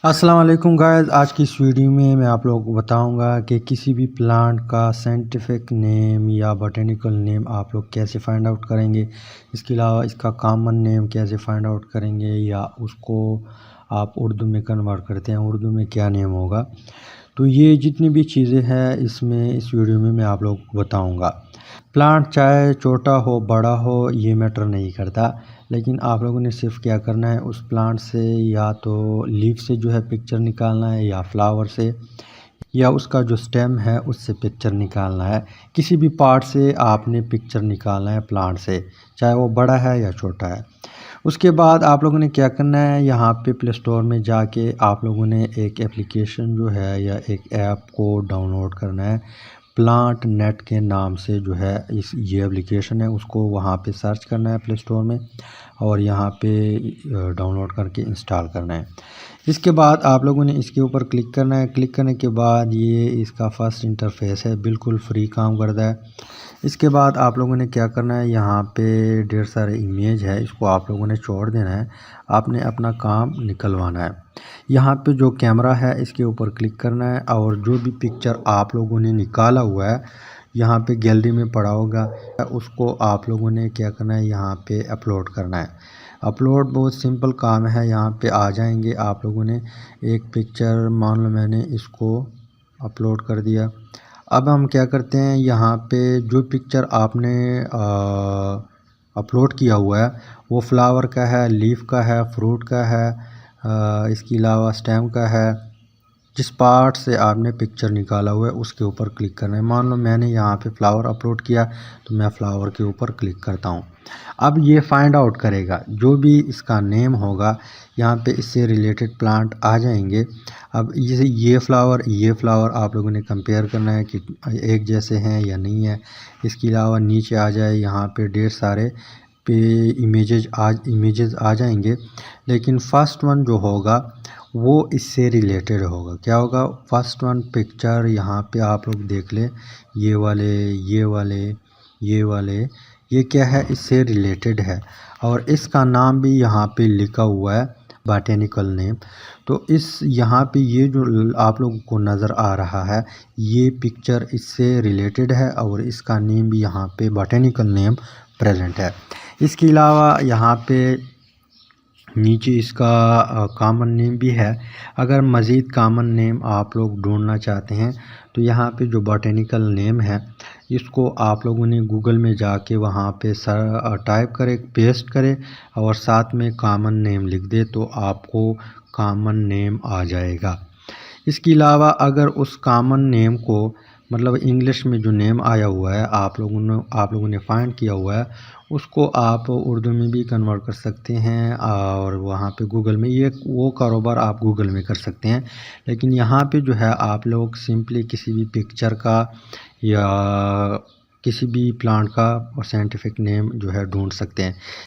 अस्सलाम वालेकुम गाइस। आज की इस वीडियो में मैं आप लोगों को बताऊंगा कि किसी भी प्लांट का साइंटिफिक नेम या बॉटेनिकल नेम आप लोग कैसे फाइंड आउट करेंगे। इसके अलावा इसका कॉमन नेम कैसे फाइंड आउट करेंगे या उसको आप उर्दू में कन्वर्ट करते हैं, उर्दू में क्या नेम होगा। तो ये जितनी भी चीज़ें हैं इसमें इस वीडियो में मैं आप लोगों को बताऊँगा। प्लांट चाहे छोटा हो बड़ा हो ये मैटर नहीं करता, लेकिन आप लोगों ने सिर्फ क्या करना है उस प्लांट से या तो लीफ से जो है पिक्चर निकालना है या फ्लावर से या उसका जो स्टेम है उससे पिक्चर निकालना है। किसी भी पार्ट से आपने पिक्चर निकालना है प्लांट से, चाहे वो बड़ा है या छोटा है। उसके बाद आप लोगों ने क्या करना है, यहाँ पे प्ले स्टोर में जाके आप लोगों ने एक एप्लीकेशन जो है या एक ऐप को डाउनलोड करना है। प्लांट नेट के नाम से जो है ये एप्लीकेशन है, उसको वहाँ पे सर्च करना है प्ले स्टोर में और यहाँ पे डाउनलोड करके इंस्टॉल करना है। इसके बाद आप लोगों ने इसके ऊपर क्लिक करना है। क्लिक करने के बाद ये इसका फर्स्ट इंटरफेस है, बिल्कुल फ्री काम करता है। इसके बाद आप लोगों ने क्या करना है, यहाँ पे ढेर सारे इमेज है, इसको आप लोगों ने छोड़ देना है। आपने अपना काम निकलवाना है। यहाँ पे जो कैमरा है इसके ऊपर क्लिक करना है और जो भी पिक्चर आप लोगों ने निकाला हुआ है यहाँ पे गैलरी में पड़ा होगा, उसको आप लोगों ने क्या करना है, यहाँ पे अपलोड करना है। अपलोड बहुत सिंपल काम है। यहाँ पे आ जाएंगे आप लोगों ने एक पिक्चर, मान लो मैंने इसको अपलोड कर दिया। अब हम क्या करते हैं, यहाँ पे जो पिक्चर आपने अपलोड किया हुआ है वो फ्लावर का है, लीफ का है, फ्रूट का है, इसके अलावा स्टेम का है। जिस पार्ट से आपने पिक्चर निकाला हुआ है उसके ऊपर क्लिक करना है। मान लो मैंने यहाँ पे फ्लावर अपलोड किया तो मैं फ्लावर के ऊपर क्लिक करता हूँ। अब ये फाइंड आउट करेगा जो भी इसका नेम होगा, यहाँ पे इससे रिलेटेड प्लांट आ जाएंगे। अब ये फ्लावर आप लोगों ने कंपेयर करना है कि एक जैसे हैं या नहीं है। इसके अलावा नीचे आ जाए, यहाँ पे ढेर सारे पे इमेजेस आ जाएंगे, लेकिन फर्स्ट वन जो होगा वो इससे रिलेटेड होगा। क्या होगा, फर्स्ट वन पिक्चर यहाँ पे आप लोग देख लें, ये वाले ये वाले ये वाले, ये क्या है, इससे रिलेटेड है और इसका नाम भी यहाँ पे लिखा हुआ है, बॉटेनिकल नेम। तो इस यहाँ पे ये जो आप लोगों को नज़र आ रहा है ये पिक्चर इससे रिलेटेड है और इसका नेम भी यहाँ पे बॉटेनिकल नेम प्रेजेंट है। इसके अलावा यहाँ पे नीचे इसका कॉमन नेम भी है। अगर मज़ीद कॉमन नेम आप लोग ढूंढना चाहते हैं तो यहाँ पे जो बॉटेनिकल नेम है इसको आप लोगों ने गूगल में जाके वहाँ पे टाइप करें, पेस्ट करें और साथ में कॉमन नेम लिख दे तो आपको कॉमन नेम आ जाएगा। इसके अलावा अगर उस कॉमन नेम को, मतलब इंग्लिश में जो नेम आया हुआ है आप लोगों ने फाइंड किया हुआ है, उसको आप उर्दू में भी कन्वर्ट कर सकते हैं और वहाँ पे गूगल में ये वो कारोबार आप गूगल में कर सकते हैं। लेकिन यहाँ पे जो है आप लोग सिंपली किसी भी पिक्चर का या किसी भी प्लांट का और साइंटिफिक नेम जो है ढूंढ सकते हैं।